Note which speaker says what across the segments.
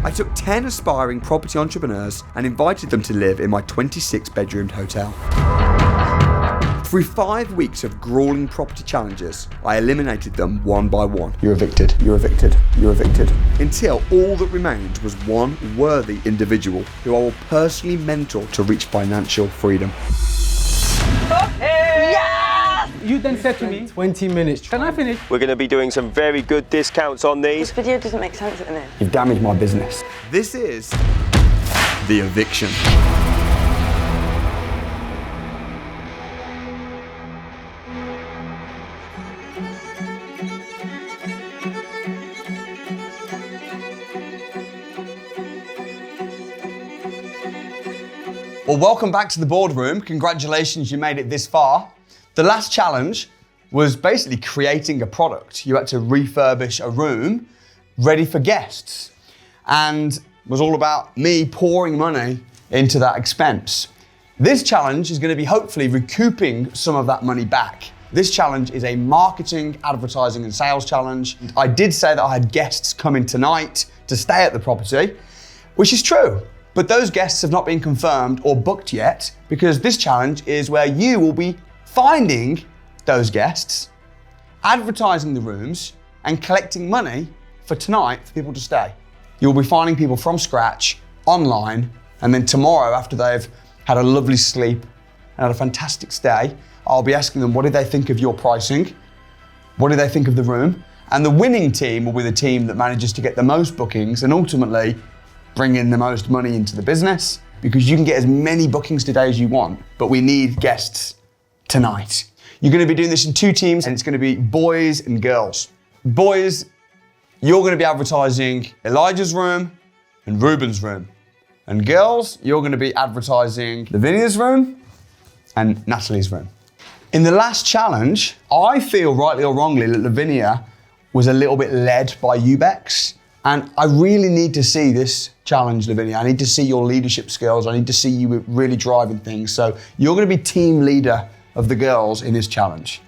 Speaker 1: I took 10 aspiring property entrepreneurs and invited them to live in my 26-bedroomed hotel. Through 5 weeks of grueling property challenges, I eliminated them one by one. You're evicted, you're evicted, you're evicted. Until all that remained was one worthy individual who I will personally mentor to reach financial freedom.
Speaker 2: Okay.
Speaker 3: Yes!
Speaker 4: You then said to me, 20 minutes. Can I finish?
Speaker 2: We're going to be doing some very good discounts on these.
Speaker 3: This video doesn't make sense at the minute.
Speaker 1: You've damaged my business. This is the Eviction. Well, welcome back to the Boardroom. Congratulations, you made it this far. The last challenge was basically creating a product. You had to refurbish a room ready for guests, and was all about me pouring money into that expense. This challenge is going to be hopefully recouping some of that money back. This challenge is a marketing, advertising and sales challenge. I did say that I had guests coming tonight to stay at the property, which is true. But those guests have not been confirmed or booked yet, because this challenge is where you will be finding those guests, advertising the rooms, and collecting money for tonight for people to stay. You'll be finding people from scratch, online, and then tomorrow, after they've had a lovely sleep and had a fantastic stay, I'll be asking them, what did they think of your pricing? What did they think of the room? And the winning team will be the team that manages to get the most bookings and ultimately bring in the most money into the business, because you can get as many bookings today as you want, but we need guests tonight. You're going to be doing this in 2 teams, and it's going to be boys and girls. Boys, you're going to be advertising Elijah's room and Ruben's room. And girls, you're going to be advertising Lavinia's room and Natalie's room. In the last challenge, I feel rightly or wrongly that Lavinia was a little bit led by Ubex. And I really need to see this challenge, Lavinia. I need to see your leadership skills. I need to see you really driving things. So you're going to be team leader of the girls in this challenge.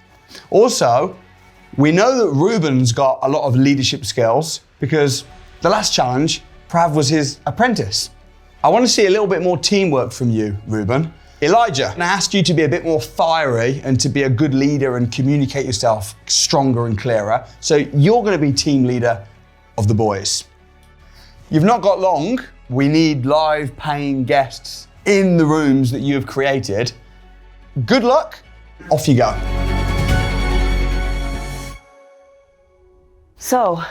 Speaker 1: Also, we know that Ruben's got a lot of leadership skills because the last challenge, Prav was his apprentice. I want to see a little bit more teamwork from you, Ruben. Elijah, I asked you to be a bit more fiery and to be a good leader and communicate yourself stronger and clearer. So you're going to be team leader of the boys. You've not got long. We need live paying guests in the rooms that you have created. Good luck. Off you go.
Speaker 3: So,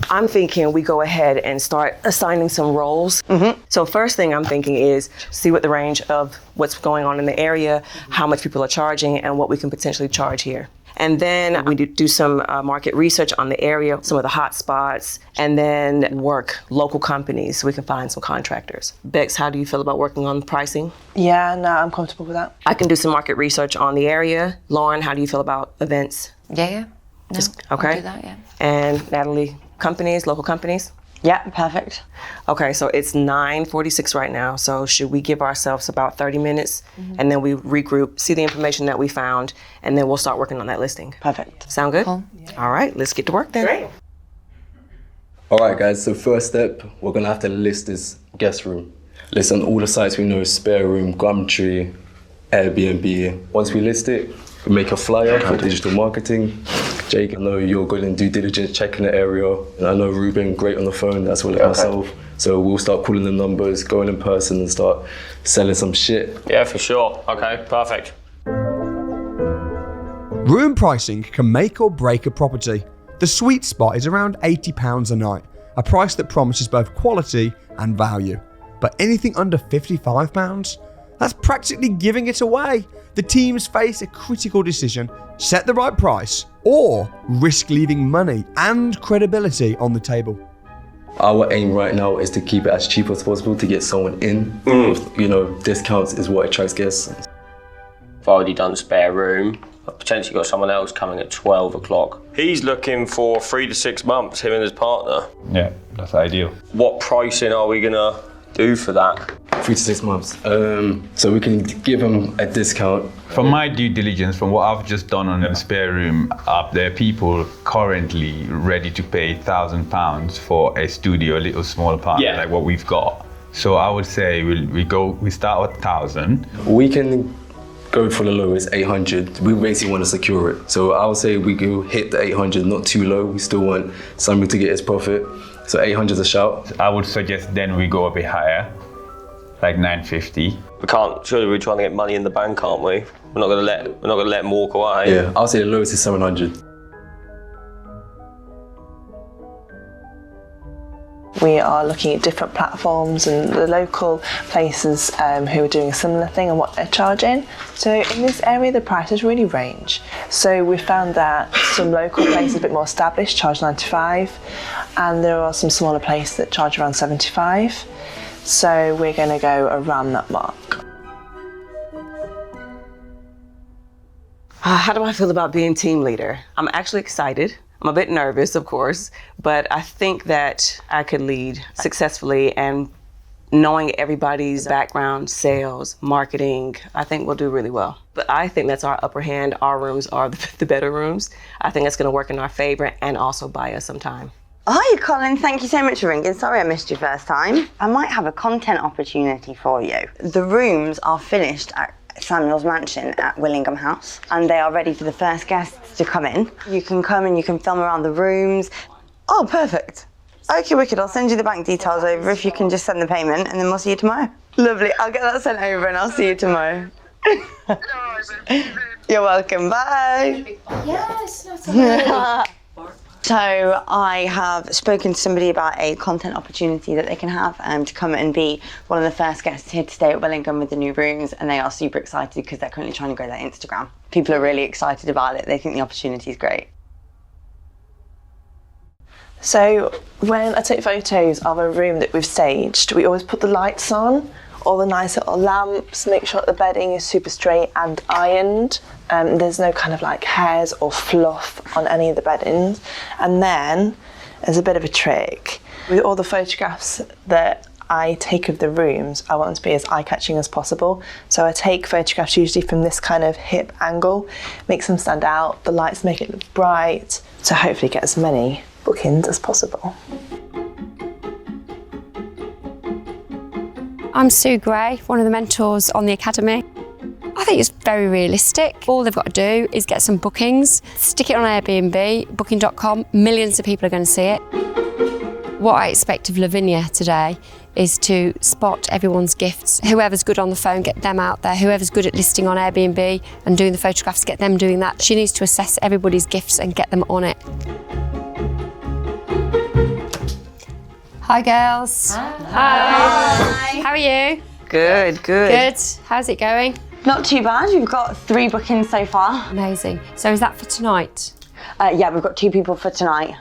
Speaker 3: I'm thinking we go ahead and start assigning some roles. So first thing I'm thinking is see what the range of what's going on in the area, how much people are charging, and what we can potentially charge here. And then we do some market research on the area, some of the hot spots, and then work local companies so we can find some contractors. Bex, how do you feel about working on pricing?
Speaker 5: Yeah, no, I'm comfortable with that.
Speaker 3: I can do some market research on the area. Lauren, how do you feel about events?
Speaker 6: Yeah. No,
Speaker 3: okay.
Speaker 6: I'll do that, yeah.
Speaker 3: And Natalie, companies, local companies?
Speaker 5: Yeah, perfect.
Speaker 3: Okay, so it's 9:46 right now. So should we give ourselves about 30 minutes and then we regroup, see the information that we found, and then we'll start working on that listing?
Speaker 5: Perfect.
Speaker 3: Sound good?
Speaker 6: Cool.
Speaker 3: All right, let's get to work then.
Speaker 5: Great.
Speaker 7: All right, guys, so first step, we're gonna have to list this guest room. List on all the sites we know, Spare Room, Gumtree, Airbnb. Once we list it, we make a flyer for digital marketing. Jake, I know you're good in due diligence, checking the area. And I know Ruben, great on the phone, that's what myself. So we'll start calling the numbers, going in person and start selling some shit.
Speaker 2: Yeah, for sure. Okay, perfect.
Speaker 1: Room pricing can make or break a property. The sweet spot is around £80 a night, a price that promises both quality and value. But anything under £55? That's practically giving it away. The teams face a critical decision: set the right price or risk leaving money and credibility on the table.
Speaker 7: Our aim right now is to keep it as cheap as possible to get someone in. You know, discounts is what attracts guests.
Speaker 2: I've already done Spare Room. I've potentially got someone else coming at 12 o'clock. He's looking for 3 to 6 months, him and his partner.
Speaker 8: Yeah, that's ideal.
Speaker 2: What pricing are we gonna do for that?
Speaker 7: 3 to 6 months. So we can give them a discount.
Speaker 6: From my due diligence, from what I've just done on the spare room, there are people currently ready to pay £1,000 for a studio, a little small apartment like what we've got. So I would say we start at 1,000.
Speaker 7: We can go for the lowest 800. We basically want to secure it. So I would say we go hit the 800, not too low. We still want somebody to get his profit. So 800 is a shout.
Speaker 6: I would suggest then we go a bit higher, like 950.
Speaker 2: We can't. Surely we're trying to get money in the bank, aren't we? We're not going to let them walk away.
Speaker 7: Yeah, I'll say the lowest is 700.
Speaker 5: We are looking at different platforms and the local places who are doing a similar thing and what they're charging. So in this area, the prices really range. So we found that some local places a bit more established charge 95, and there are some smaller places that charge around 75. So we're going to go around that mark.
Speaker 3: How do I feel about being team leader? I'm actually excited. I'm a bit nervous, of course, but I think that I could lead successfully, and knowing everybody's background, sales, marketing, I think we'll do really well. But I think that's our upper hand. Our rooms are the better rooms. I think it's going to work in our favor and also buy us some time.
Speaker 8: Hi Colin, thank you so much for ringing. Sorry I missed you first time. I might have a content opportunity for you. The rooms are finished at Samuel's mansion at Willingham House, and they are ready for the first guests to come in. You can come and you can film around the rooms. Oh, perfect. Okay, wicked. I'll send you the bank details over if you can just send the payment, and then we'll see you tomorrow. Lovely. I'll get that sent over and I'll see you tomorrow. You're welcome. Bye.
Speaker 9: Yes.
Speaker 8: So I have spoken to somebody about a content opportunity that they can have to come and be one of the first guests here to stay at Willingham with the new rooms, and they are super excited because they're currently trying to grow their Instagram. People are really excited about it. They think the opportunity is great.
Speaker 5: So when I take photos of a room that we've staged, we always put the lights on, all the nice little lamps, make sure that the bedding is super straight and ironed. There's no kind of like hairs or fluff on any of the beddings. And then, as a bit of a trick, with all the photographs that I take of the rooms, I want them to be as eye-catching as possible. So I take photographs usually from this kind of hip angle, makes them stand out, the lights make it look bright, so hopefully get as many bookings as possible.
Speaker 9: I'm Sue Gray, one of the mentors on the Academy. I think it's very realistic. All they've got to do is get some bookings, stick it on Airbnb, booking.com, millions of people are going to see it. What I expect of Lavinia today is to spot everyone's gifts. Whoever's good on the phone, get them out there. Whoever's good at listing on Airbnb and doing the photographs, get them doing that. She needs to assess everybody's gifts and get them on it. Hi girls. Hi. How are you?
Speaker 3: Good.
Speaker 9: Good. How's it going?
Speaker 8: Not too bad. We've got 3 bookings so far.
Speaker 9: Amazing. So is that for tonight?
Speaker 8: Yeah, we've got 2 people for tonight.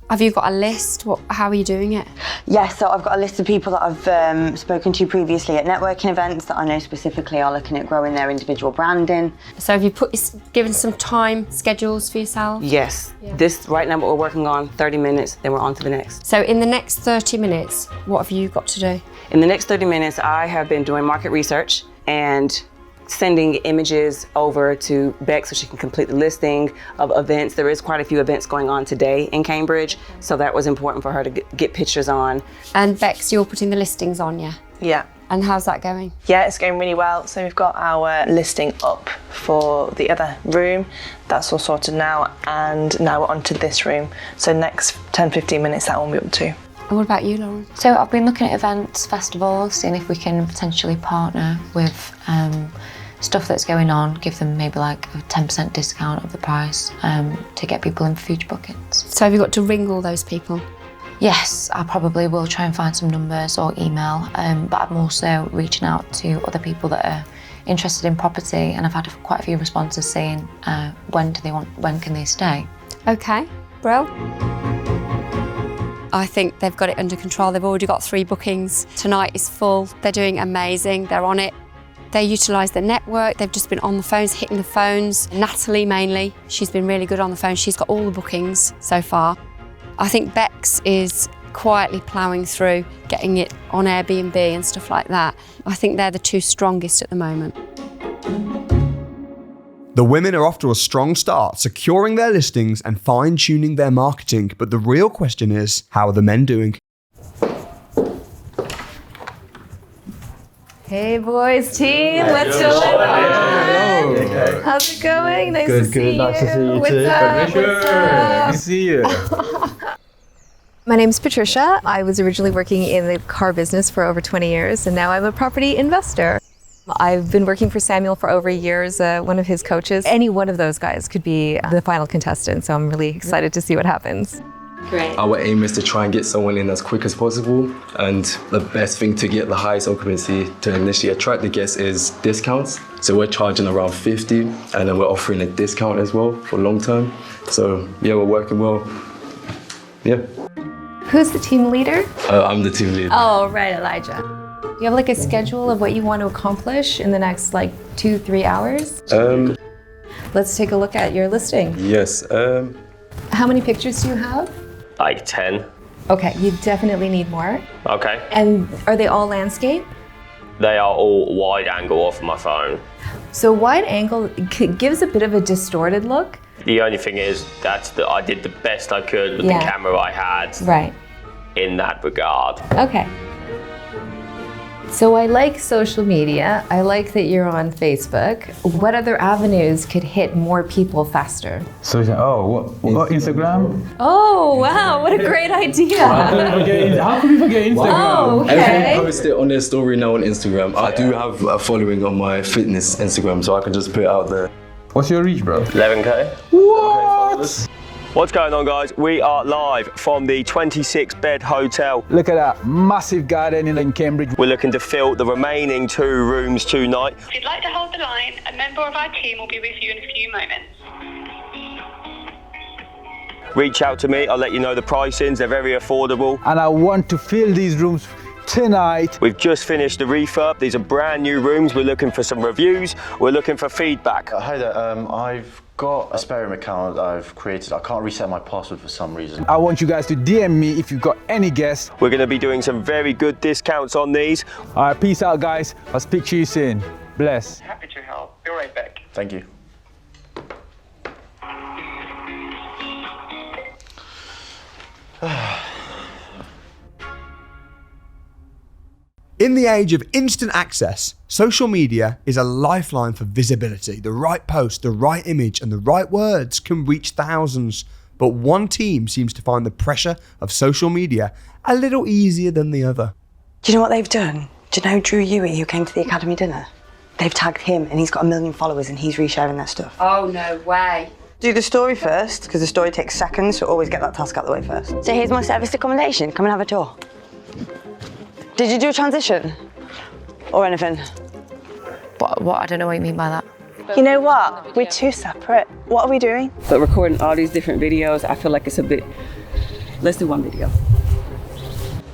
Speaker 9: Have you got a list? How are you doing it?
Speaker 8: Yes, so I've got a list of people that I've spoken to previously at networking events that I know specifically are looking at growing their individual branding.
Speaker 9: So have you given some time schedules for yourself?
Speaker 3: Yes. Yeah. This right now what we're working on, 30 minutes, then we're on to the next.
Speaker 9: So in the next 30 minutes, what have you got to do?
Speaker 3: In the next 30 minutes, I have been doing market research and sending images over to Beck so she can complete the listing of events. There is quite a few events going on today in Cambridge, so that was important for her to get pictures on.
Speaker 9: And Bex, you're putting the listings on, yeah?
Speaker 5: Yeah.
Speaker 9: And how's that going?
Speaker 5: Yeah, it's going really well. So we've got our listing up for the other room. That's all sorted now, and now we're on to this room. So next 10-15 minutes, that one will be up too.
Speaker 9: And what about you, Lauren?
Speaker 10: So I've been looking at events, festivals, seeing if we can potentially partner with stuff that's going on, give them maybe like a 10% discount of the price to get people in for future bookings.
Speaker 9: So have you got to ring all those people?
Speaker 10: Yes, I probably will try and find some numbers or email, but I'm also reaching out to other people that are interested in property, and I've had quite a few responses saying when can they stay?
Speaker 9: Okay, Brill. I think they've got it under control. They've already got 3 bookings. Tonight is full. They're doing amazing. They're on it. They utilise the network. They've just been on the phones, hitting the phones. Natalie mainly. She's been really good on the phone. She's got all the bookings so far. I think Bex is quietly ploughing through, getting it on Airbnb and stuff like that. I think they're the two strongest at the moment.
Speaker 1: The women are off to a strong start, securing their listings and fine-tuning their marketing. But the real question is, how are the men doing?
Speaker 11: Hey boys team, what's going on? How's it going? Nice to see you.
Speaker 12: Nice to see you
Speaker 11: What's
Speaker 12: too.
Speaker 11: up?
Speaker 6: Good to see you.
Speaker 11: My name's Patricia. I was originally working in the car business for over 20 years, and now I'm a property investor. I've been working for Samuel for over a year as one of his coaches. Any one of those guys could be the final contestant, so I'm really excited to see what happens.
Speaker 9: Great.
Speaker 7: Our aim is to try and get someone in as quick as possible, and the best thing to get the highest occupancy to initially attract the guests is discounts. So we're charging around 50, and then we're offering a discount as well for long term. So yeah, we're working well. Yeah.
Speaker 11: Who's the team leader?
Speaker 7: I'm the team leader.
Speaker 11: Oh, right, Elijah. Do you have like a schedule of what you want to accomplish in the next like 2-3 hours? Let's take a look at your listing.
Speaker 7: Yes.
Speaker 11: How many pictures do you have?
Speaker 2: Like 10.
Speaker 11: Okay, you definitely need more.
Speaker 2: Okay.
Speaker 11: And are they all landscape?
Speaker 2: They are all wide angle off my phone.
Speaker 11: So wide angle gives a bit of a distorted look.
Speaker 2: The only thing is I did the best I could with the camera I had.
Speaker 11: Right.
Speaker 2: In that regard.
Speaker 11: Okay. So I like social media. I like that you're on Facebook. What other avenues could hit more people faster?
Speaker 6: So, what Instagram?
Speaker 11: Oh, wow, what a great idea.
Speaker 6: How can we forget Instagram?
Speaker 11: Oh, okay.
Speaker 7: Everyone post it on their story now on Instagram. I do have a following on my fitness Instagram, so I can just put it out there.
Speaker 6: What's your reach, bro?
Speaker 2: 11K.
Speaker 6: What?
Speaker 2: What's going on, guys? We are live from the 26-bed hotel.
Speaker 6: Look at that massive garden in Cambridge.
Speaker 2: We're looking to fill the remaining 2 rooms tonight.
Speaker 13: If you'd like to hold the line, a member of our team will be with you in a few moments.
Speaker 2: Reach out to me, I'll let you know the pricings, they're very affordable.
Speaker 6: And I want to fill these rooms tonight.
Speaker 2: We've just finished the refurb. These are brand new rooms. We're looking for some reviews. We're looking for feedback.
Speaker 12: Hi there, I've got a spare room account I've created. I can't reset my password for some reason.
Speaker 6: I want you guys to DM me if you've got any guests.
Speaker 2: We're going to be doing some very good discounts on these.
Speaker 6: All right, peace out, guys. I'll speak to you soon. Bless.
Speaker 13: Happy to help. Be right back.
Speaker 12: Thank you.
Speaker 1: In the age of instant access, social media is a lifeline for visibility. The right post, the right image, and the right words can reach thousands. But one team seems to find the pressure of social media a little easier than the other.
Speaker 8: Do you know what they've done? Do you know Drew Huey, who came to the Academy dinner? They've tagged him and he's got 1 million followers and he's resharing their stuff.
Speaker 9: Oh, no way.
Speaker 8: Do the story first, because the story takes seconds, so always get that task out of the way first. So here's my serviced accommodation. Come and have a tour. Did you do a transition? Or anything?
Speaker 10: What? I don't know what you mean by that.
Speaker 5: You know what? We're too separate. What are we doing?
Speaker 14: But recording all these different videos, I feel like it's a bit. Let's do one video.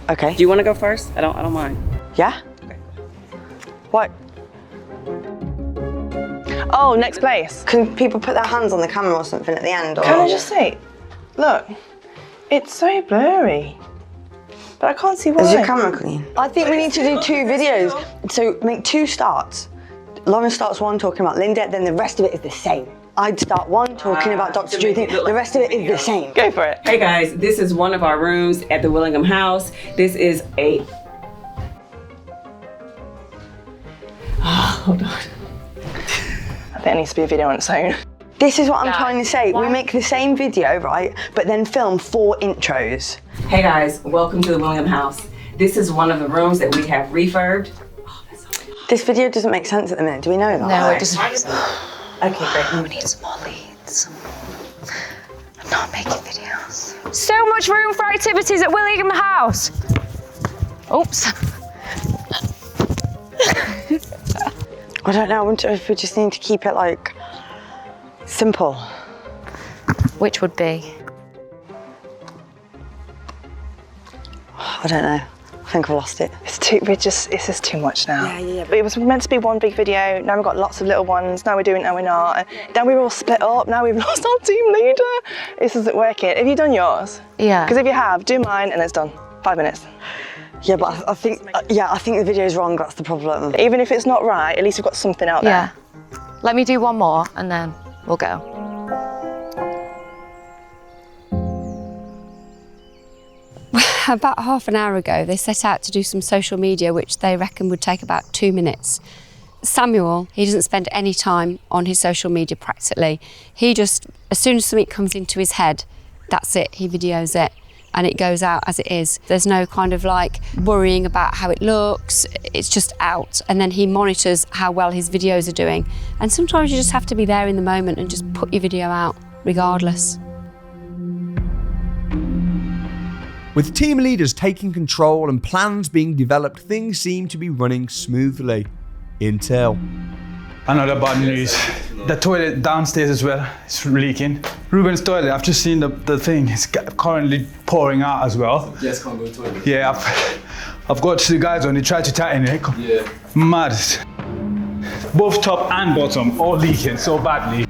Speaker 8: Okay.
Speaker 14: Do you want to go first? I don't mind.
Speaker 8: Yeah?
Speaker 14: Okay.
Speaker 8: What?
Speaker 5: Oh, next place.
Speaker 8: Can people put their hands on the camera or something at the end? Or...
Speaker 5: Can I just say, look, it's so blurry. But I can't see why.
Speaker 8: Is your camera clean? I think we need to do 2 videos. So make 2 starts. Lauren starts one talking about Linda, then the rest of it is the same. I'd start one talking about Dr. Drew, the rest of it is the same.
Speaker 5: Go for it.
Speaker 14: Hey guys, this is one of our rooms at the Willingham House. This is a... hold on.
Speaker 5: I think it needs to be a video on its own.
Speaker 8: This is what I'm trying to say. We make the same video, right? But then film 4 intros.
Speaker 14: Hey guys, welcome to the Willingham House. This is one of the rooms that we have refurbed. Oh, that's so nice.
Speaker 8: This video doesn't make sense at the minute. Do we know that?
Speaker 10: No, it doesn't make sense.
Speaker 8: Okay, great.
Speaker 10: We need some more leads. I'm not making videos.
Speaker 9: So much room for activities at Willingham House. Oops.
Speaker 8: I don't know. I wonder if we just need to keep it like simple.
Speaker 10: Which would be?
Speaker 8: I don't know. I think I've lost it.
Speaker 5: It's just too much now.
Speaker 8: Yeah.
Speaker 5: But it was meant to be one big video. Now we've got lots of little ones. Now we're doing it, now we're not. And then we were all split up. Now we've lost our team leader. This isn't working. Have you done yours?
Speaker 10: Yeah.
Speaker 5: Because if you have, do mine and it's done. 5 minutes.
Speaker 8: Yeah, but I think the video's wrong, that's the problem.
Speaker 5: Even if it's not right, at least we've got something out there.
Speaker 10: Yeah. Let me do one more and then we'll go.
Speaker 9: About half an hour ago, they set out to do some social media, which they reckon would take about 2 minutes. Samuel, he doesn't spend any time on his social media practically. He just, as soon as something comes into his head, that's it, he videos it and it goes out as it is. There's no kind of like worrying about how it looks, it's just out. And then he monitors how well his videos are doing. And sometimes you just have to be there in the moment and just put your video out regardless.
Speaker 1: With team leaders taking control and plans being developed, things seem to be running smoothly. Until...
Speaker 6: Another bad news. The toilet downstairs as well, it's leaking. Ruben's toilet, I've just seen the thing, it's currently pouring out as well.
Speaker 7: Yes, can't go to the toilet.
Speaker 6: Yeah, I've got two guys on, they tried to tighten it.
Speaker 7: Yeah.
Speaker 6: Mad. Both top and bottom, all leaking so badly.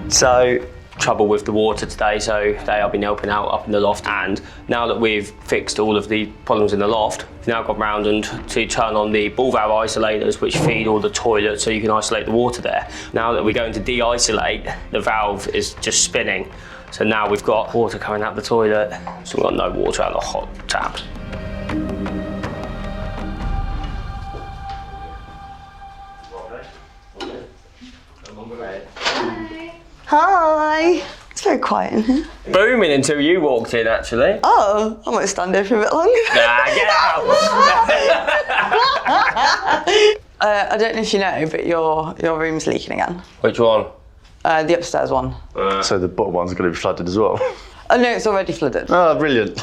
Speaker 2: So, trouble with the water today, so today I've been helping out up in the loft, and now that we've fixed all of the problems in the loft, we've now got round and to turn on the ball valve isolators which feed all the toilets so you can isolate the water there. Now that we're going to de-isolate, the valve is just spinning. So now we've got water coming out the toilet, so we've got no water out of the hot taps.
Speaker 8: Hi. It's very quiet in here.
Speaker 2: Booming until you walked in, actually.
Speaker 8: Oh, I might stand here for a bit longer.
Speaker 2: Nah, get out!
Speaker 8: I don't know if you know, but your room's leaking again.
Speaker 2: Which one?
Speaker 8: The upstairs one.
Speaker 12: So the bottom one's going to be flooded as well?
Speaker 8: Oh no, it's already flooded.
Speaker 12: Oh, brilliant.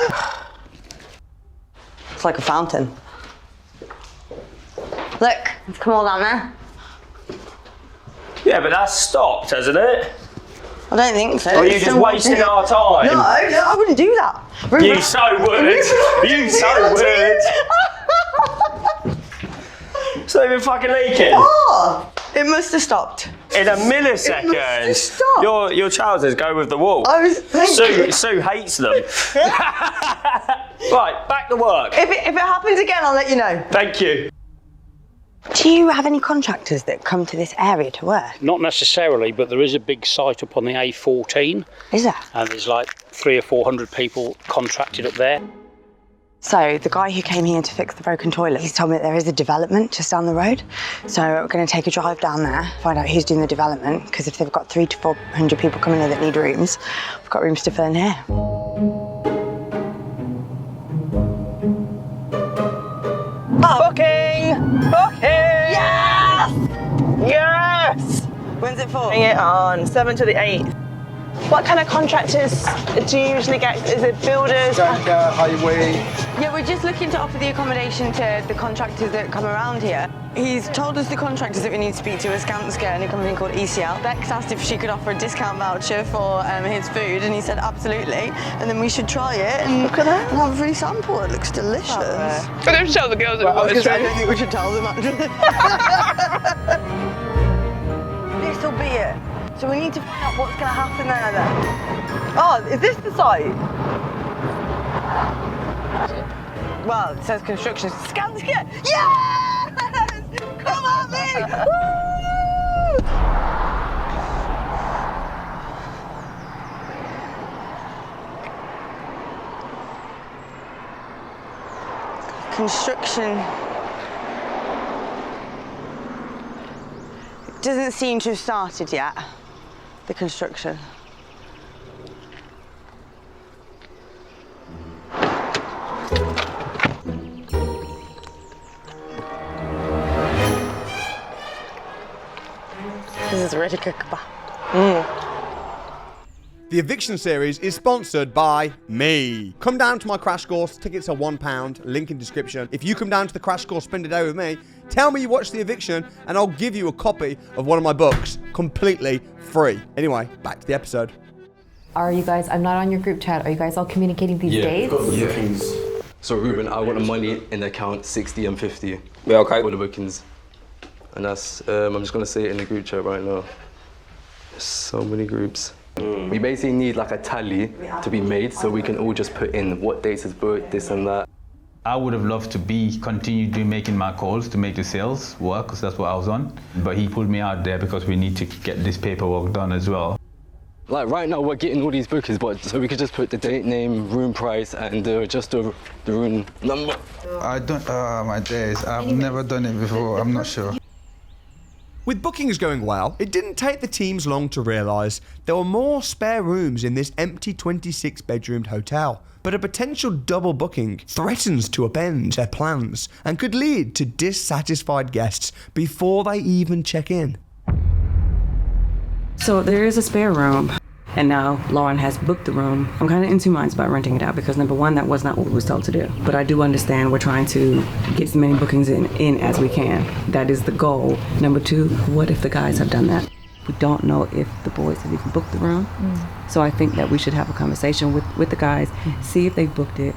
Speaker 8: It's like a fountain. Look, it's come all down there.
Speaker 2: Yeah, but that's stopped, hasn't it?
Speaker 8: I don't think so.
Speaker 2: Or are you just wasting our time?
Speaker 8: No, I wouldn't do that.
Speaker 2: You so would. You so would. It's not even fucking leaking.
Speaker 8: Oh, it must have stopped.
Speaker 2: In a millisecond.
Speaker 8: It must have stopped.
Speaker 2: Your trousers go with the wall. Sue hates them. Right, back to work.
Speaker 8: If it happens again, I'll let you know.
Speaker 2: Thank you.
Speaker 8: Do you have any contractors that come to this area to work?
Speaker 15: Not necessarily, but there is a big site up on the A14.
Speaker 8: Is there?
Speaker 15: And there's like 300 or 400 people contracted up there.
Speaker 8: So the guy who came here to fix the broken toilet, he's told me that there is a development just down the road. So we're going to take a drive down there, find out who's doing the development, because if they've got 300 to 400 people coming in that need rooms, we've got rooms to fill in here.
Speaker 5: Booking! Booking!
Speaker 8: Yes!
Speaker 5: Yes!
Speaker 8: When's it for?
Speaker 5: Bring it on, 7th to the 8th. What kind of contractors do you usually get? Is it builders?
Speaker 7: Highway.
Speaker 8: Yeah, we're just looking to offer the accommodation to the contractors that come around here. He's told us the contractors that we need to speak to are Skanska and a company called ECL. Bex asked if she could offer a discount voucher for his food, and he said absolutely. And then we should try it and have a free sample. It looks delicious.
Speaker 5: I don't tell the girls that
Speaker 8: I don't think we should tell them actually. This will be it. So we need to find out what's going to happen there then. Oh, is this the site? Well, it says construction. Skanska! Yes! Come on, me! Woo! Construction doesn't seem to have started yet. The construction. This is really good.
Speaker 1: The Eviction series is sponsored by me. Come down to my crash course, tickets are £1, link in description. If you come down to the crash course, spend a day with me, tell me you watched The Eviction and I'll give you a copy of one of my books, completely free. Anyway, back to the episode.
Speaker 11: Are you guys, I'm not on your group chat, are you guys all communicating these dates?
Speaker 7: Yeah. So Ruben, I want the money in the account 60 and 50.
Speaker 2: Yeah, okay.
Speaker 7: For the bookings. And that's, I'm just gonna say it in the group chat right now. There's so many groups. We basically need like a tally to be made so we can all just put in what dates is booked, this and that.
Speaker 6: I would have loved to continue making my calls to make the sales work, because that's what I was on. But he pulled me out there because we need to get this paperwork done as well.
Speaker 7: Like right now we're getting all these bookings, but so we could just put the date, name, room price, and just the room number.
Speaker 16: I don't, my days, I've never done it before, I'm not sure.
Speaker 1: With bookings going well, it didn't take the teams long to realise there were more spare rooms in this empty 26-bedroomed hotel. But a potential double booking threatens to upend their plans and could lead to dissatisfied guests before they even check in.
Speaker 14: So there is a spare room, and now Lauren has booked the room. I'm kind of in two minds about renting it out because number one, that was not what we was told to do. But I do understand we're trying to get as many bookings in as we can. That is the goal. Number two, what if the guys have done that? We don't know if the boys have even booked the room. So I think that we should have a conversation with the guys, see if they booked it,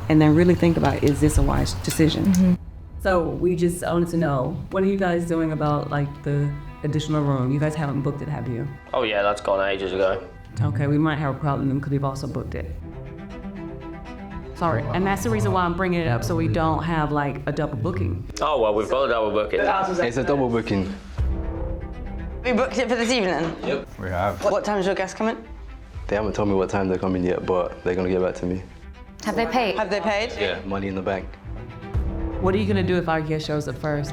Speaker 14: and then really think about, is this a wise decision?
Speaker 17: So we just wanted to know, what are you guys doing about like the additional room? You guys haven't booked it, have you?
Speaker 2: Oh yeah, that's gone ages ago.
Speaker 17: Okay, we might have a problem because we've also booked it. Sorry, and that's the reason why I'm bringing it up, so we don't have like a double booking.
Speaker 2: Oh well, we've got a double booking.
Speaker 7: It's a double booking.
Speaker 8: We booked it for this evening?
Speaker 7: Yep. We have.
Speaker 8: What time is your guest coming?
Speaker 7: They haven't told me what time they're coming yet, but they're gonna get back to me.
Speaker 10: Have they paid?
Speaker 8: Have they paid?
Speaker 7: Yeah, money in the bank.
Speaker 17: What are you gonna do if our guest shows up first?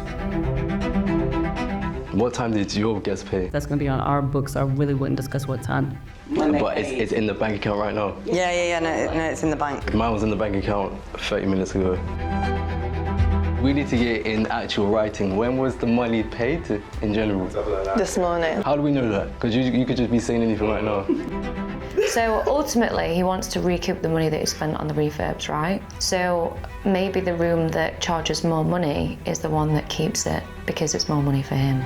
Speaker 7: What time did your guest pay?
Speaker 17: That's gonna be on our books, so I really wouldn't discuss what time.
Speaker 7: But it's in the bank account right now.
Speaker 8: Yeah, no, it's in the bank.
Speaker 7: Mine was in the bank account 30 minutes ago. We need to get in actual writing. When was the money paid in general?
Speaker 5: This morning.
Speaker 7: How do we know that? Because you could just be saying anything right now.
Speaker 10: So ultimately, he wants to recoup the money that he spent on the refurbs, right? So maybe the room that charges more money is the one that keeps it because it's more money for him.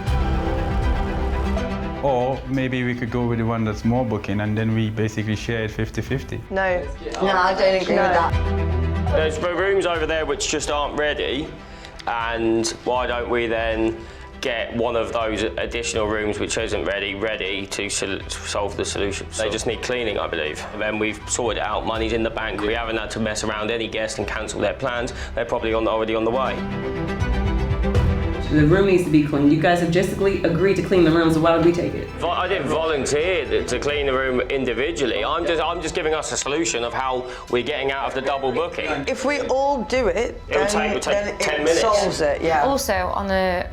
Speaker 6: Or maybe we could go with the one that's more booking and then we basically share it 50-50.
Speaker 8: No, I don't agree with that.
Speaker 2: There's rooms over there which just aren't ready, and why don't we then get one of those additional rooms which isn't ready to solve the solution. They just need cleaning, I believe. And then we've sorted it out, money's in the bank. We haven't had to mess around any guests and cancel their plans. They're probably already on the way.
Speaker 17: The room needs to be cleaned. You guys have just agreed to clean the room, so why would we take it?
Speaker 2: I didn't volunteer to clean the room individually. I'm just giving us a solution of how we're getting out of the double booking.
Speaker 8: If we all do it,
Speaker 2: It'll take 10 minutes.
Speaker 8: Solves it, yeah.
Speaker 10: Also, on the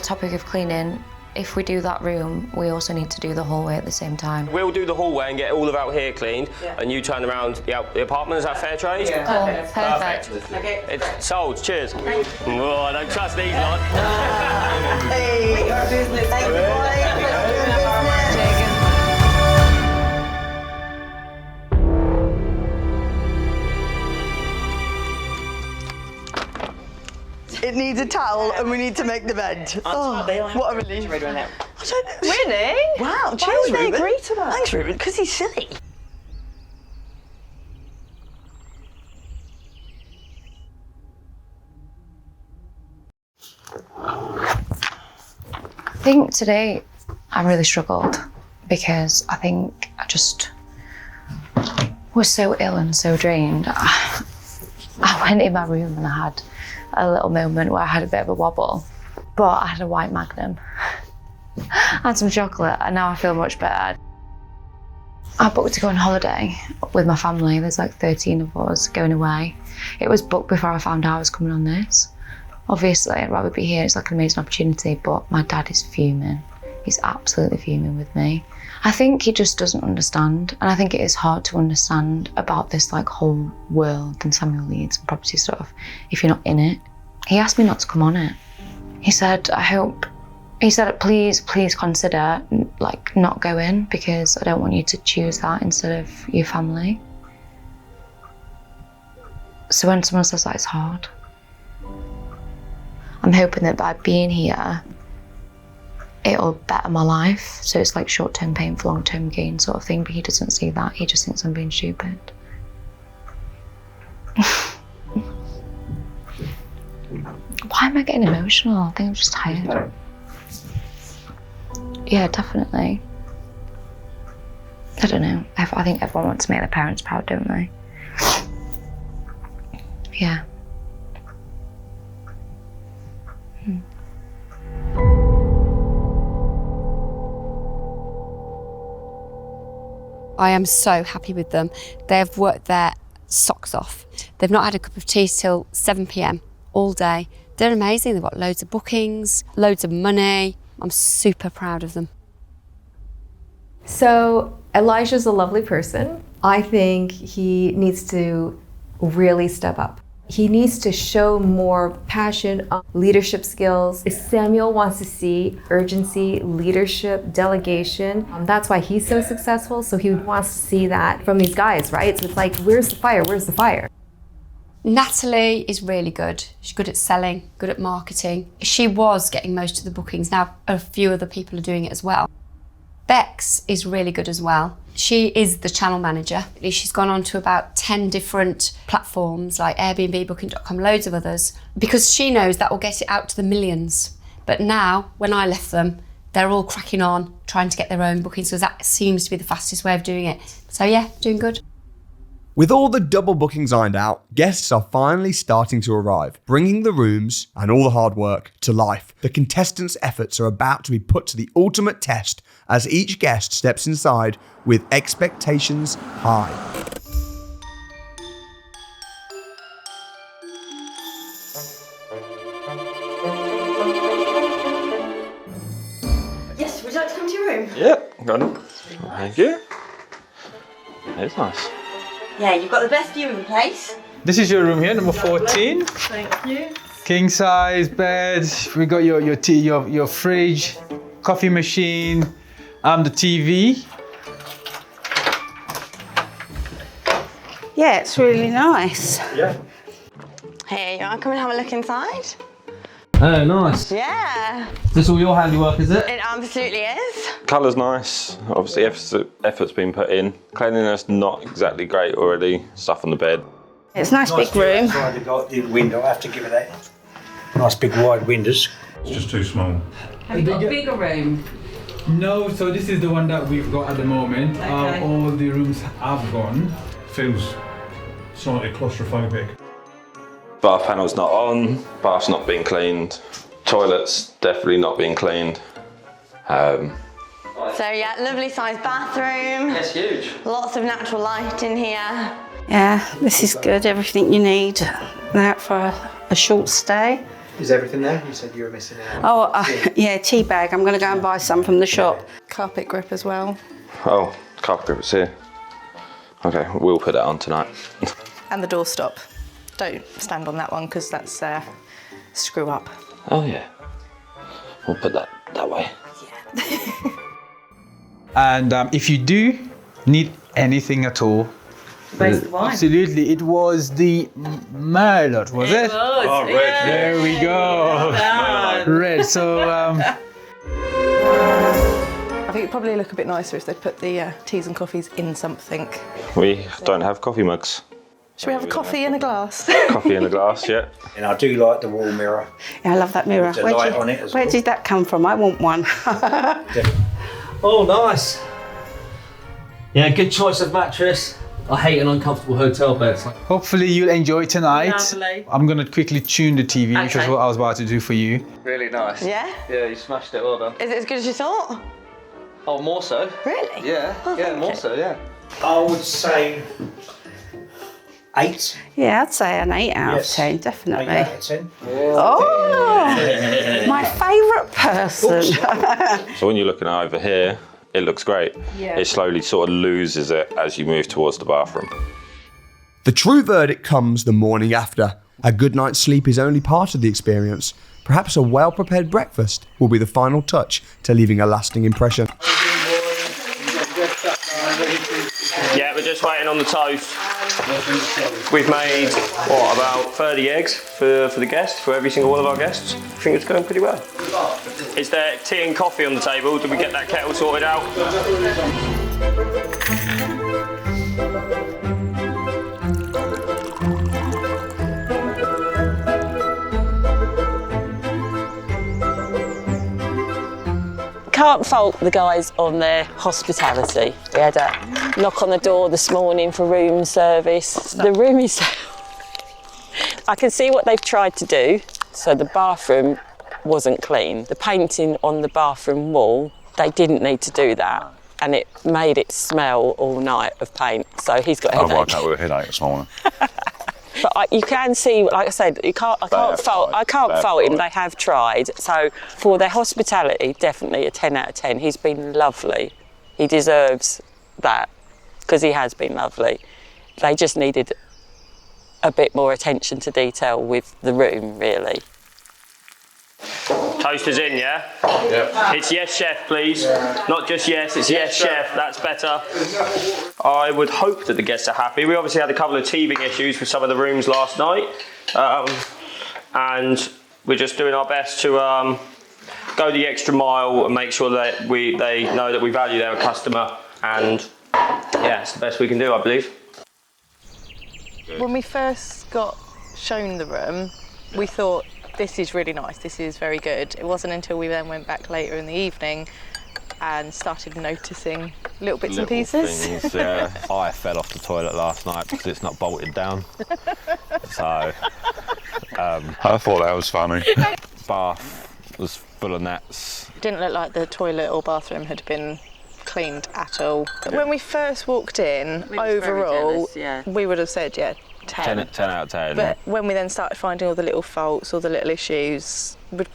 Speaker 10: topic of cleaning, if we do that room, we also need to do the hallway at the same time.
Speaker 2: We'll do the hallway and get all of out here cleaned, and you turn around the apartment. Is that fair trade?
Speaker 10: Yeah. Perfect.
Speaker 2: Okay. It's sold. Cheers. Oh, I don't trust these lot.
Speaker 8: Hey, our business. Thank you, boys. It needs a towel and we need to make the bed. Oh, what a relief.
Speaker 5: Really?
Speaker 8: Wow,
Speaker 5: Why
Speaker 8: cheers,
Speaker 5: would they
Speaker 8: Ruben.
Speaker 5: agree to that?
Speaker 8: Thanks, Ruben, because he's silly.
Speaker 10: I think today I really struggled because I think I just was so ill and so drained. I went in my room and I had a little moment where I had a bit of a wobble, but I had a white Magnum and some chocolate, and now I feel much better. I booked to go on holiday with my family. There's like 13 of us going away. It was booked before I found out I was coming on this. Obviously, I'd rather be here. It's like an amazing opportunity, but my dad is fuming. He's absolutely fuming with me. I think he just doesn't understand, and I think it is hard to understand about this like whole world and Samuel Leeds and property stuff if you're not in it. He asked me not to come on it. He said, please consider like not going because I don't want you to choose that instead of your family. So when someone says that, it's hard. I'm hoping that by being here, it'll better my life. So it's like short-term pain for long-term gain sort of thing, but he doesn't see that. He just thinks I'm being stupid. Why am I getting emotional? I think I'm just tired. Yeah, definitely. I don't know. I think everyone wants to make their parents proud, don't they? Yeah.
Speaker 9: I am so happy with them. They have worked their socks off. They've not had a cup of tea till 7 p.m. all day. They're amazing. They've got loads of bookings, loads of money. I'm super proud of them.
Speaker 11: So Elijah's a lovely person. I think he needs to really step up. He needs to show more passion on leadership skills. Samuel wants to see urgency, leadership, delegation. That's why he's so successful. So he wants to see that from these guys, right? So it's like, where's the fire? Where's the fire?
Speaker 9: Natalie is really good. She's good at selling, good at marketing. She was getting most of the bookings. Now a few other people are doing it as well. Bex is really good as well. She is the channel manager. She's gone on to about 10 different platforms like Airbnb, Booking.com, loads of others, because she knows that will get it out to the millions. But now, when I left them, they're all cracking on, trying to get their own bookings, because that seems to be the fastest way of doing it. So yeah, doing good.
Speaker 1: With all the double bookings ironed out, guests are finally starting to arrive, bringing the rooms and all the hard work to life. The contestants' efforts are about to be put to the ultimate test as each guest steps inside with expectations high.
Speaker 8: Yes, would you like to come to your room?
Speaker 18: Yeah, got it. Thank you. It's nice.
Speaker 8: Yeah, you've got the best view of the place.
Speaker 6: This is your room here, number 14.
Speaker 8: Thank you.
Speaker 6: King size bed. We got your tea, your fridge, coffee machine, the TV.
Speaker 19: Yeah, it's really nice.
Speaker 18: Yeah.
Speaker 8: Here, you want to come and have a look inside?
Speaker 18: Oh, nice.
Speaker 8: Yeah.
Speaker 18: Is this all your handiwork, is it?
Speaker 8: It absolutely is.
Speaker 18: Colour's nice. Obviously, effort's been put in. Cleanliness, not exactly great already. Stuff on the bed.
Speaker 19: It's a nice big room.
Speaker 20: You've got the window, I have to give it that. Nice big wide windows.
Speaker 21: It's just too small.
Speaker 17: Have you got a bigger room?
Speaker 6: No, so this is the one that we've got at the moment.
Speaker 17: Okay.
Speaker 6: All the rooms have gone.
Speaker 21: Feels slightly claustrophobic.
Speaker 18: Bath panel's not on. Bath's not being cleaned. Toilet's definitely not being cleaned.
Speaker 8: So yeah, lovely sized bathroom.
Speaker 18: It's huge.
Speaker 8: Lots of natural light in here.
Speaker 19: Yeah, this is good. Everything you need there for a short stay.
Speaker 20: Is everything there? You said you were missing out.
Speaker 19: Oh, yeah, tea bag. I'm going to go and buy some from the shop.
Speaker 5: Carpet grip as well.
Speaker 18: Oh, carpet grip is here. Okay, we'll put that on tonight.
Speaker 5: And the doorstop. Don't stand on that one because that's screw up.
Speaker 18: Oh yeah. We'll put that way.
Speaker 6: And if you do need anything at all,
Speaker 17: Where's the wine?
Speaker 6: absolutely, it was the Merlot, was it?
Speaker 17: Oh,
Speaker 21: red.
Speaker 6: There we go. Red. So.
Speaker 5: I think it'd probably look a bit nicer if they put the teas and coffees in something.
Speaker 18: We don't have coffee mugs.
Speaker 5: Should we have a coffee in a glass?
Speaker 18: Coffee in a glass, yeah.
Speaker 20: And I do like the wall mirror.
Speaker 19: Yeah, I love that mirror.
Speaker 20: With the light on it as
Speaker 19: Where
Speaker 20: well.
Speaker 19: did that come from? I want one.
Speaker 22: Oh, nice. Yeah, good choice of mattress. I hate an uncomfortable hotel bed.
Speaker 6: Hopefully you'll enjoy tonight.
Speaker 17: Lovely.
Speaker 6: I'm gonna quickly tune the TV, which is
Speaker 17: Okay.
Speaker 6: what I was about to do for you.
Speaker 22: Really nice.
Speaker 8: Yeah?
Speaker 22: Yeah, you smashed it. Well done.
Speaker 8: Is it as good as you thought?
Speaker 22: Oh, more so.
Speaker 8: Really?
Speaker 22: Yeah.
Speaker 8: Oh,
Speaker 22: yeah,
Speaker 8: thank
Speaker 22: more
Speaker 8: you.
Speaker 22: so. Yeah.
Speaker 20: I would say 8.
Speaker 19: Yeah, I'd say an 8 out
Speaker 20: Yes.
Speaker 19: of 10,
Speaker 20: 8
Speaker 19: definitely.
Speaker 20: out of 10.
Speaker 19: Oh, my favourite person.
Speaker 18: So when you're looking over here, it looks great.
Speaker 19: Yeah.
Speaker 18: It slowly sort of loses it as you move towards the bathroom.
Speaker 1: The true verdict comes the morning after. A good night's sleep is only part of the experience. Perhaps a well-prepared breakfast will be the final touch to leaving a lasting impression.
Speaker 2: Yeah, we're just waiting on the toast. We've made, what, about 30 eggs for the guests, for every single one of our guests. I think it's going pretty well. Is there tea and coffee on the table? Did we get that kettle sorted out?
Speaker 3: can't fault the guys on their hospitality. We had a knock on the door this morning for room service. The room is... I can see what they've tried to do. So the bathroom wasn't clean. The painting on the bathroom wall, they didn't need to do that. And it made it smell all night of paint. So he's got a headache.
Speaker 21: I woke up with a headache this morning.
Speaker 3: But you can see, like I said, I can't fault him. They have tried. So for their hospitality, definitely a 10 out of 10. He's been lovely. He deserves that because he has been lovely. They just needed a bit more attention to detail with the room, really.
Speaker 2: Toaster's in, yeah? Yep. It's yes, chef, please. Not just yes, it's yes, chef. That's better. I would hope that the guests are happy. We obviously had a couple of teething issues with some of the rooms last night. And we're just doing our best to go the extra mile and make sure that they know that we value their customer. And yeah, it's the best we can do, I believe.
Speaker 4: When we first got shown the room, we thought, this is really nice, this is very good. It wasn't until we then went back later in the evening and started noticing little bits and pieces.
Speaker 23: Things, yeah. I fell off the toilet last night because it's not bolted down. So,
Speaker 21: I thought that was funny.
Speaker 23: Bath was full of nets.
Speaker 4: It didn't look like the toilet or bathroom had been cleaned at all. When we first walked in, overall, we would have said, 10
Speaker 23: out of 10.
Speaker 4: But when we then started finding all the little faults, all the little issues, we'd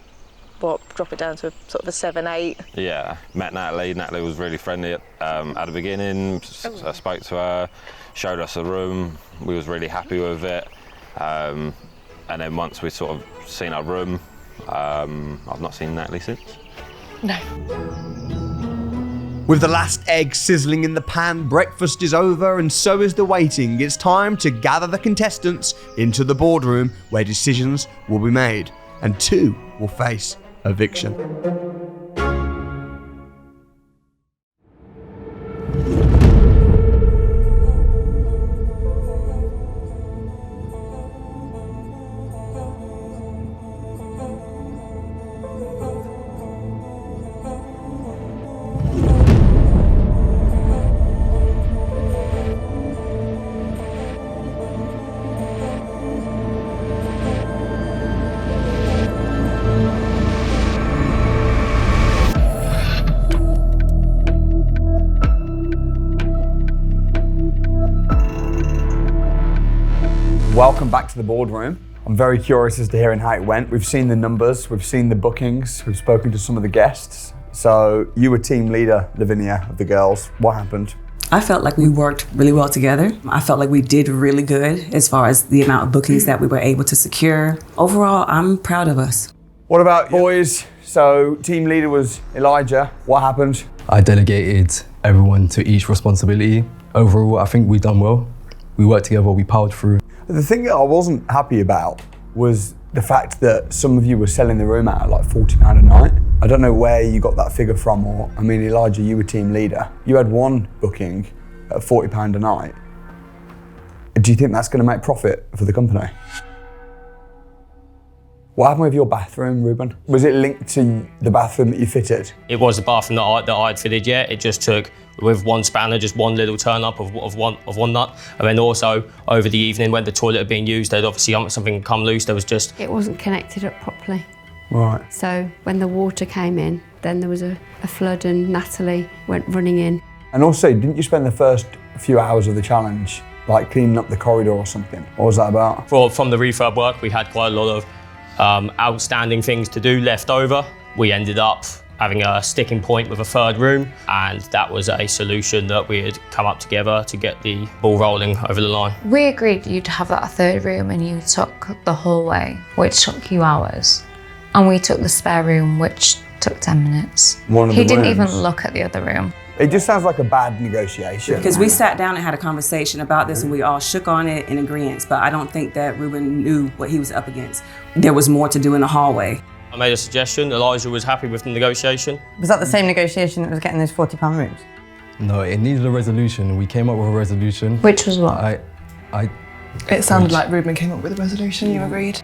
Speaker 4: drop it down to sort of a 7, 8.
Speaker 23: Yeah, met Natalie. Natalie was really friendly at the beginning. I spoke to her, showed us the room. We was really happy with it. And then once we sort of seen our room, I've not seen Natalie since.
Speaker 4: No.
Speaker 1: With the last egg sizzling in the pan, breakfast is over and so is the waiting. It's time to gather the contestants into the boardroom where decisions will be made and 2 will face eviction. Welcome back to the boardroom. I'm very curious as to hearing how it went. We've seen the numbers, we've seen the bookings, we've spoken to some of the guests. So you were team leader, Lavinia, of the girls. What happened?
Speaker 14: I felt like we worked really well together. I felt like we did really good as far as the amount of bookings that we were able to secure. Overall, I'm proud of us.
Speaker 1: What about boys? So team leader was Elijah. What happened?
Speaker 7: I delegated everyone to each responsibility. Overall, I think we've done well. We worked together, we powered through.
Speaker 1: The thing that I wasn't happy about was the fact that some of you were selling the room out at like £40 a night. I don't know where you got that figure from, or, I mean, Elijah, you were team leader. You had one booking at £40 a night. Do you think that's going to make profit for the company? What happened with your bathroom, Ruben? Was it linked to the bathroom that you fitted?
Speaker 2: It was the bathroom that I'd fitted, yeah. It just took, with one spanner, just one little turn up of one nut. And then also, over the evening, when the toilet had been used, there'd obviously something come loose. There was just...
Speaker 9: It wasn't connected up properly.
Speaker 1: Right.
Speaker 9: So when the water came in, then there was a flood and Natalie went running in.
Speaker 1: And also, didn't you spend the first few hours of the challenge like cleaning up the corridor or something? What was that about?
Speaker 2: From the refurb work, we had quite a lot of outstanding things to do left over. We ended up having a sticking point with a third room, and that was a solution that we had come up together to get the ball rolling over the line.
Speaker 10: We agreed you'd have that third room and you took the hallway, which took you hours. And we took the spare room, which took 10 minutes. He didn't even look at the other room.
Speaker 1: It just sounds like a bad negotiation.
Speaker 14: Because we sat down and had a conversation about this and we all shook on it in agreement, but I don't think that Ruben knew what he was up against. There was more to do in the hallway.
Speaker 2: I made a suggestion. Elijah was happy with the negotiation.
Speaker 8: Was that the same negotiation that was getting those £40 rooms?
Speaker 7: No, it needed a resolution. We came up with a resolution.
Speaker 10: Which was what?
Speaker 5: It sounded like Ruben came up with a resolution, you agreed?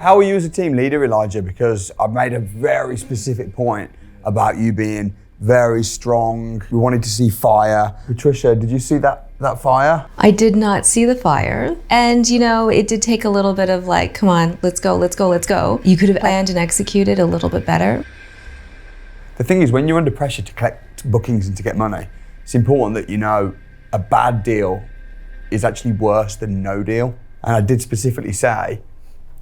Speaker 1: How are you as a team leader, Elijah? Because I made a very specific point about you being very strong. We wanted to see fire. Patricia, did you see that fire?
Speaker 11: I did not see the fire. And you know, it did take a little bit of like, come on, let's go, let's go, let's go. You could have planned and executed a little bit better.
Speaker 1: The thing is, when you're under pressure to collect bookings and to get money, it's important that you know a bad deal is actually worse than no deal. And I did specifically say,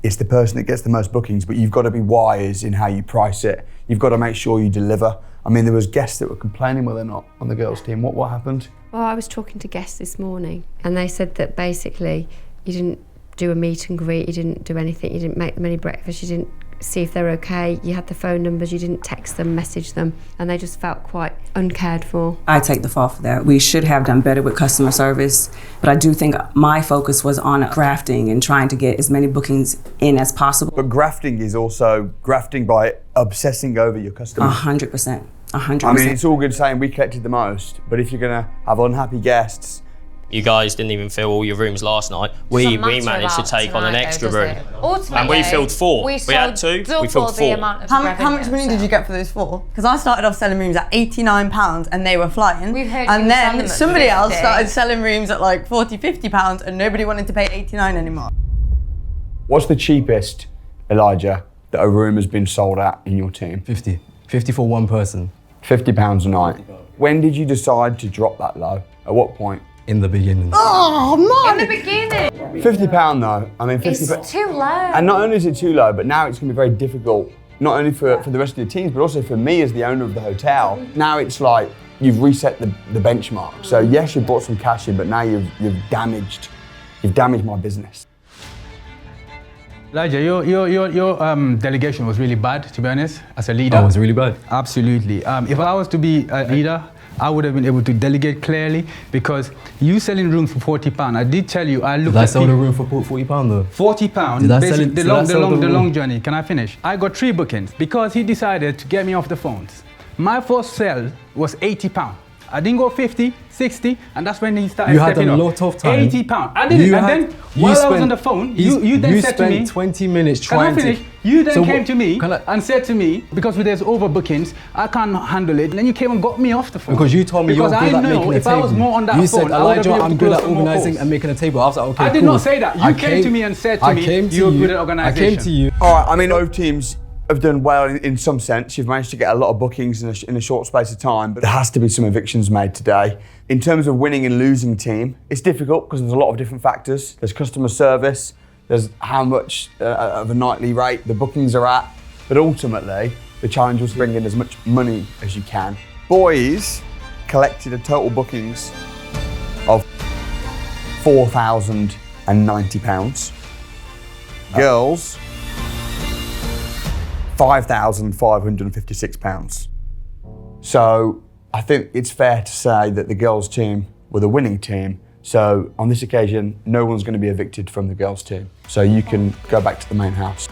Speaker 1: it's the person that gets the most bookings, but you've got to be wise in how you price it. You've got to make sure you deliver. I mean, there was guests that were complaining, were they not, on the girls' team? What happened?
Speaker 9: Well, I was talking to guests this morning and they said that basically you didn't do a meet and greet, you didn't do anything, you didn't make them any breakfast, you didn't see if they're okay, you had the phone numbers, you didn't text them, message them, and they just felt quite uncared for.
Speaker 14: I take the fall for that. We should have done better with customer service, but I do think my focus was on grafting and trying to get as many bookings in as possible.
Speaker 1: But grafting is also grafting by obsessing over your customers.
Speaker 14: 100%. 100%.
Speaker 1: I mean, it's all good saying we collected the most, but if you're gonna have unhappy guests.
Speaker 2: You guys didn't even fill all your rooms last night. We managed to take on an extra room. And we filled 4. We had 2, we filled 4.
Speaker 8: How much money did you get for those 4? Because I started off selling rooms at £89 and they were flying. And then somebody else started selling rooms at like £40, £50 and nobody wanted to pay £89 anymore.
Speaker 1: What's the cheapest, Elijah, that a room has been sold at in your team?
Speaker 7: 50. 50 for one person.
Speaker 1: £50 a night. When did you decide to drop that low? At what point?
Speaker 7: In the beginning.
Speaker 8: Oh, man!
Speaker 9: In the beginning!
Speaker 1: £50 though, I mean £50.
Speaker 9: It's too low.
Speaker 1: And not only is it too low, but now it's gonna be very difficult, not only for the rest of the teams, but also for me as the owner of the hotel. Now it's like, you've reset the benchmark. So yes, you brought some cash in, but now you've damaged my business.
Speaker 12: Elijah, your delegation was really bad, to be honest, as a leader.
Speaker 7: Oh, it was really bad?
Speaker 12: Absolutely. If I was to be a leader, I would have been able to delegate clearly, because you selling rooms for £40. I did tell you, I looked at
Speaker 7: Did I sell the room for £40 though?
Speaker 12: £40.
Speaker 7: Did I sell it?
Speaker 12: The long journey. Can I finish? I got 3 bookings because he decided to get me off the phones. My first sell was £80. I didn't go 50, 60, and that's when he started stepping up.
Speaker 7: You had a lot of time.
Speaker 12: £80. I did it, and then while I was on the phone, you then said to me—
Speaker 7: You spent 20 minutes trying to—
Speaker 12: Can I finish? You then came to me and said to me, because there's overbookings, I can't handle it, and then you came and got me off the phone.
Speaker 7: Because you told me you're good at making a table.
Speaker 12: Because I know if I was more on that phone,
Speaker 7: you said,
Speaker 12: I would have
Speaker 7: Elijah,
Speaker 12: been able
Speaker 7: I'm
Speaker 12: to
Speaker 7: good
Speaker 12: close
Speaker 7: at
Speaker 12: some more
Speaker 7: organising
Speaker 12: calls.
Speaker 7: and making a table. I was like, okay,
Speaker 12: I did
Speaker 7: cool.
Speaker 12: not say that. You came to me and said to me, you're good at organisation.
Speaker 7: I came to you.
Speaker 1: All right, I mean, both teams have done well in some sense. You've managed to get a lot of bookings in a short space of time, but there has to be some evictions made today. In terms of winning and losing team, it's difficult because there's a lot of different factors. There's customer service, there's how much of a nightly rate the bookings are at, but ultimately, the challenge was to bring in as much money as you can. Boys collected a total bookings of £4,090. Girls, £5,556. So I think it's fair to say that the girls' team were the winning team. So on this occasion, no one's going to be evicted from the girls' team. So you can go back to the main house.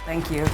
Speaker 14: Thank you.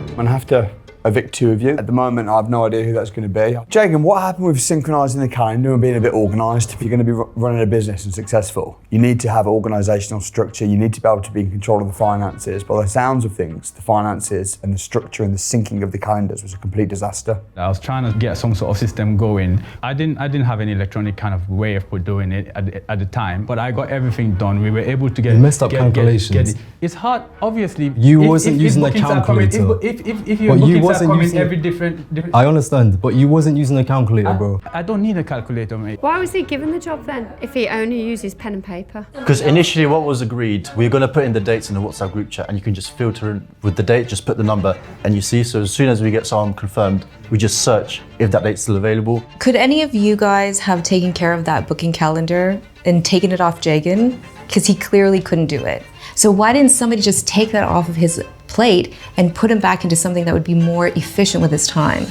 Speaker 1: I'm going to have to evict 2 of you. At the moment, I have no idea who that's going to be. Jagan, what happened with synchronising the calendar and being a bit organised? If you're going to be running a business and successful, you need to have organisational structure. You need to be able to be in control of the finances. By the sounds of things, the finances and the structure and the syncing of the calendars was a complete disaster.
Speaker 12: I was trying to get some sort of system going. I didn't have any electronic kind of way of doing it at the time, but I got everything done. We were able to get—
Speaker 7: You messed up calculations.
Speaker 12: It's hard, obviously.
Speaker 7: You wasn't using the calculator.
Speaker 12: If your bookings are coming every different—
Speaker 7: I understand, but you wasn't using a calculator, bro.
Speaker 12: I don't need a calculator, mate.
Speaker 9: Why was he given the job then, if he only uses pen and paper?
Speaker 13: Because initially what was agreed, we were going to put in the dates in the WhatsApp group chat, and you can just filter in with the date, just put the number, and you see. So as soon as we get someone confirmed, we just search if that date's still available.
Speaker 11: Could any of you guys have taken care of that booking calendar and taken it off Jagan? Because he clearly couldn't do it. So why didn't somebody just take that off of his plate and put him back into something that would be more efficient with his time?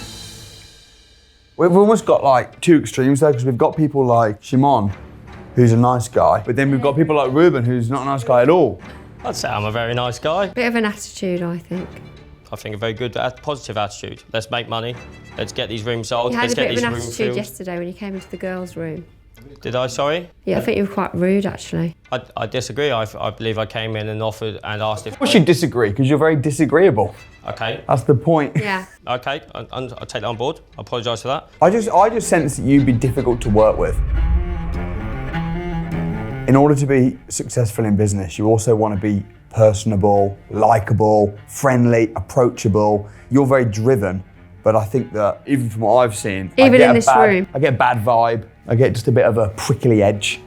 Speaker 1: We've almost got like 2 extremes though, because we've got people like Shimon, who's a nice guy, but then we've got people like Ruben, who's not a nice guy at all.
Speaker 2: I'd say I'm a very nice guy.
Speaker 9: Bit of an attitude, I think.
Speaker 2: I think a very good, positive attitude. Let's make money. Let's get these rooms sold.
Speaker 9: You had
Speaker 2: Let's
Speaker 9: a
Speaker 2: get
Speaker 9: bit of
Speaker 2: these
Speaker 9: an
Speaker 2: rooms
Speaker 9: attitude
Speaker 2: filled.
Speaker 9: yesterday when you came into the girls' room.
Speaker 2: Did I, sorry?
Speaker 9: Yeah, I think you were quite rude, actually.
Speaker 2: I disagree. I believe I came in and offered and asked if...
Speaker 1: Of course you disagree, because you're very disagreeable.
Speaker 2: Okay.
Speaker 1: That's the point.
Speaker 9: Yeah.
Speaker 2: Okay, I'll take that on board. I apologise for that.
Speaker 1: I just sense that you'd be difficult to work with. In order to be successful in business, you also want to be personable, likeable, friendly, approachable. You're very driven, but I think that even from what I've seen,
Speaker 9: Even in this room.
Speaker 1: I get a bad vibe. I get just a bit of a prickly edge.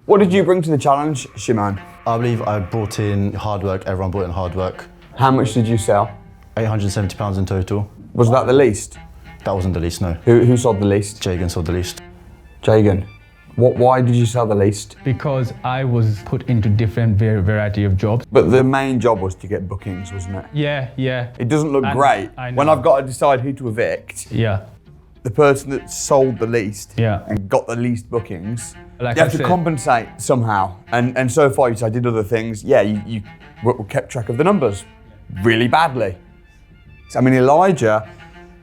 Speaker 1: What did you bring to the challenge, Shimon?
Speaker 13: I believe I brought in hard work. Everyone brought in hard work.
Speaker 1: How much did you sell?
Speaker 13: £870 in total.
Speaker 1: Was that the least?
Speaker 13: That wasn't the least, no.
Speaker 1: Who sold the least?
Speaker 13: Jagan sold the least.
Speaker 1: Jagan, why did you sell the least?
Speaker 12: Because I was put into different variety of jobs.
Speaker 1: But the main job was to get bookings, wasn't it?
Speaker 12: Yeah.
Speaker 1: It doesn't look great.
Speaker 12: I know.
Speaker 1: When I've got to decide who to evict,
Speaker 12: Yeah.
Speaker 1: the person that sold the least
Speaker 12: Yeah.
Speaker 1: and got the least bookings,
Speaker 12: Like
Speaker 1: you have
Speaker 12: I
Speaker 1: to
Speaker 12: said.
Speaker 1: compensate somehow. And so far, I did other things. Yeah, you kept track of the numbers really badly. I mean, Elijah,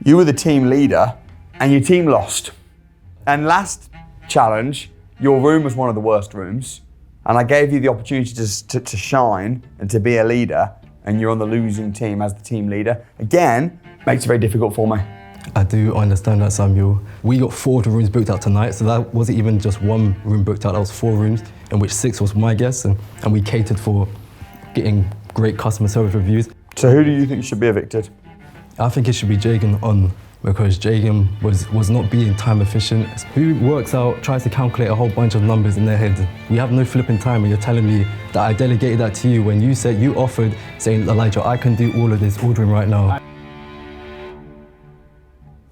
Speaker 1: you were the team leader and your team lost. And last challenge, your room was one of the worst rooms. And I gave you the opportunity to shine and to be a leader, and you're on the losing team as the team leader. Again, makes it very difficult for me.
Speaker 15: I do understand that, Samuel. We got 4 of the rooms booked out tonight, so that wasn't even just one room booked out, that was 4 rooms, in which 6 was my guests, and we catered for getting great customer service reviews.
Speaker 1: So who do you think should be evicted?
Speaker 15: I think it should be Jagan on, because Jagan was not being time efficient. Who works out, tries to calculate a whole bunch of numbers in their head? We have no flipping time, and you're telling me that I delegated that to you when you said, you offered, saying, Elijah, I can do all of this ordering right now.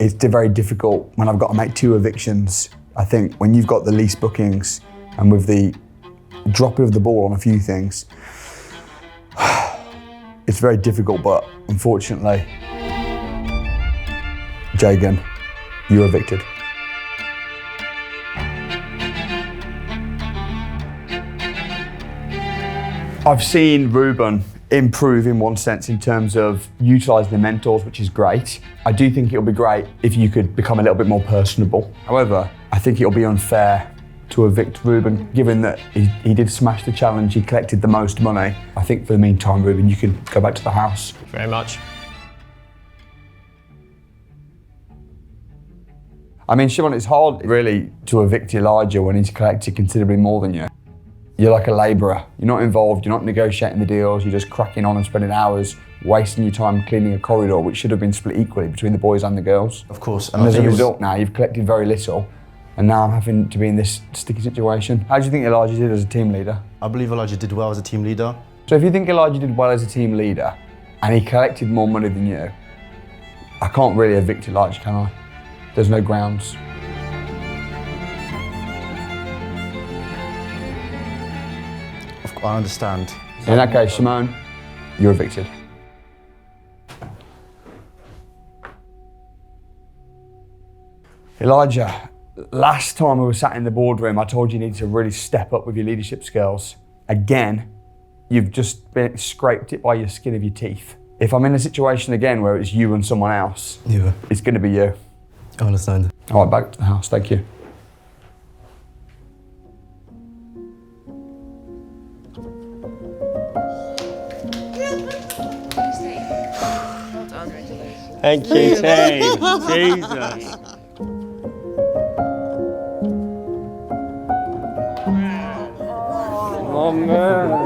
Speaker 1: It's very difficult when I've got to make 2 evictions. I think when you've got the least bookings and with the dropping of the ball on a few things, it's very difficult, but unfortunately, Jagan, you're evicted. I've seen Ruben improve in one sense in terms of utilising the mentors, which is great. I do think it'll be great if you could become a little bit more personable. However, I think it'll be unfair to evict Ruben, given that he did smash the challenge, he collected the most money. I think for the meantime, Ruben, you can go back to the house.
Speaker 2: Very much.
Speaker 1: I mean, Shimon, it's hard really to evict Elijah when he's collected considerably more than you. You're like a labourer. You're not involved, you're not negotiating the deals, you're just cracking on and spending hours wasting your time cleaning a corridor, which should have been split equally between the boys and the girls.
Speaker 13: Of course.
Speaker 1: And as a result now, you've collected very little, and now I'm having to be in this sticky situation. How do you think Elijah did as a team leader?
Speaker 13: I believe Elijah did well as a team leader.
Speaker 1: So if you think Elijah did well as a team leader, and he collected more money than you, I can't really evict Elijah, can I? There's no grounds.
Speaker 13: I understand.
Speaker 1: In that case, Shimon, you're evicted. Elijah, last time we were sat in the boardroom, I told you needed to really step up with your leadership skills. Again, you've just scraped it by your skin of your teeth. If I'm in a situation again where it's you and someone else, it's going to be you.
Speaker 15: I understand.
Speaker 1: All right, back to the house. Thank you.
Speaker 2: Thank you, team. Jesus. Oh, man.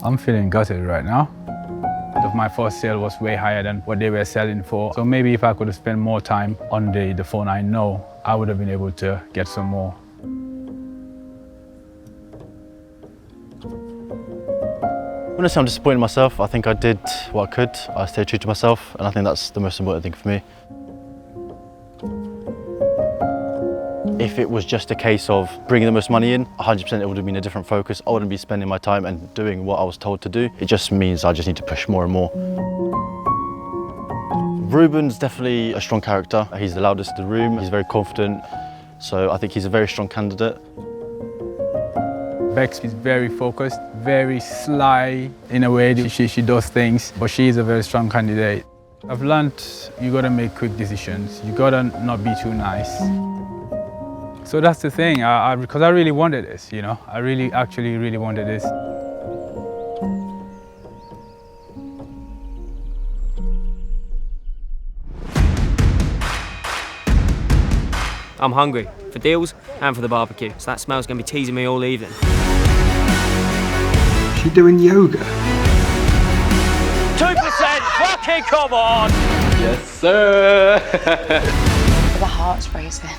Speaker 12: I'm feeling gutted right now. My first sale was way higher than what they were selling for. So maybe if I could have spent more time on the phone, I know I would have been able to get some more.
Speaker 13: Honestly, I'm disappointed in myself. I think I did what I could. I stayed true to myself, and I think that's the most important thing for me. If it was just a case of bringing the most money in, 100% it would have been a different focus. I wouldn't be spending my time and doing what I was told to do. It just means I just need to push more and more. Ruben's definitely a strong character. He's the loudest in the room. He's very confident. So I think he's a very strong candidate.
Speaker 12: Bex is very focused, very sly in a way that she does things, but she is a very strong candidate. I've learned you gotta make quick decisions. You gotta not be too nice. So that's the thing, because I really wanted this, you know. I actually really wanted this.
Speaker 2: I'm hungry for deals and for the barbecue, so that smell's gonna be teasing me all evening.
Speaker 20: She doing yoga?
Speaker 2: 2%, fucking come on!
Speaker 7: Yes, sir.
Speaker 10: The heart's racing.